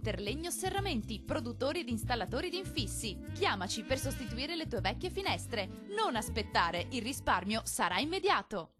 Interlegno Serramenti, produttori ed installatori di infissi. Chiamaci per sostituire le tue vecchie finestre. Non aspettare, il risparmio sarà immediato.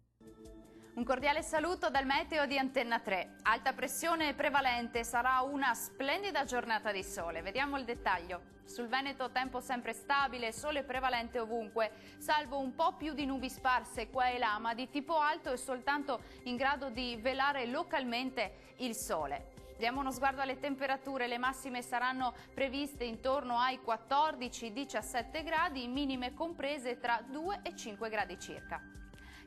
Un cordiale saluto dal meteo di Antenna 3. Alta pressione prevalente, sarà una splendida giornata di sole. Vediamo il dettaglio. Sul Veneto tempo sempre stabile, sole prevalente ovunque, salvo un po' più di nubi sparse qua e là, ma di tipo alto e soltanto in grado di velare localmente il sole. Diamo uno sguardo alle temperature, le massime saranno previste intorno ai 14-17 gradi, minime comprese tra 2 e 5 gradi circa.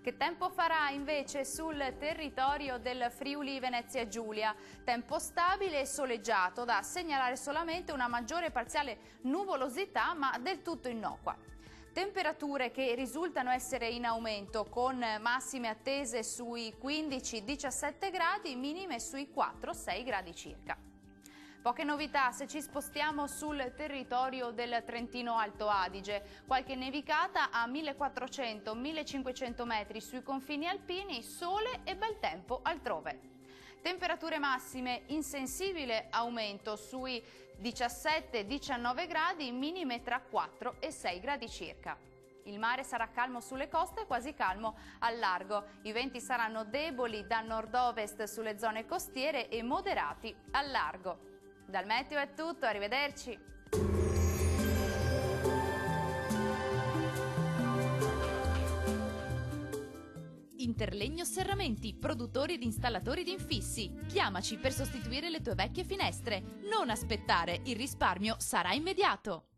Che tempo farà invece sul territorio del Friuli Venezia Giulia? Tempo stabile e soleggiato, da segnalare solamente una maggiore parziale nuvolosità ma del tutto innocua. Temperature che risultano essere in aumento, con massime attese sui 15-17 gradi, minime sui 4-6 gradi circa. Poche novità se ci spostiamo sul territorio del Trentino Alto Adige. Qualche nevicata a 1400-1500 metri sui confini alpini, sole e bel tempo altrove. Temperature massime in sensibile aumento sui 17-19 gradi, minime tra 4 e 6 gradi circa. Il mare sarà calmo sulle coste e quasi calmo al largo. I venti saranno deboli da nord-ovest sulle zone costiere e moderati al largo. Dal meteo è tutto, arrivederci! Interlegno Serramenti, produttori ed installatori di infissi. Chiamaci per sostituire le tue vecchie finestre. Non aspettare, il risparmio sarà immediato.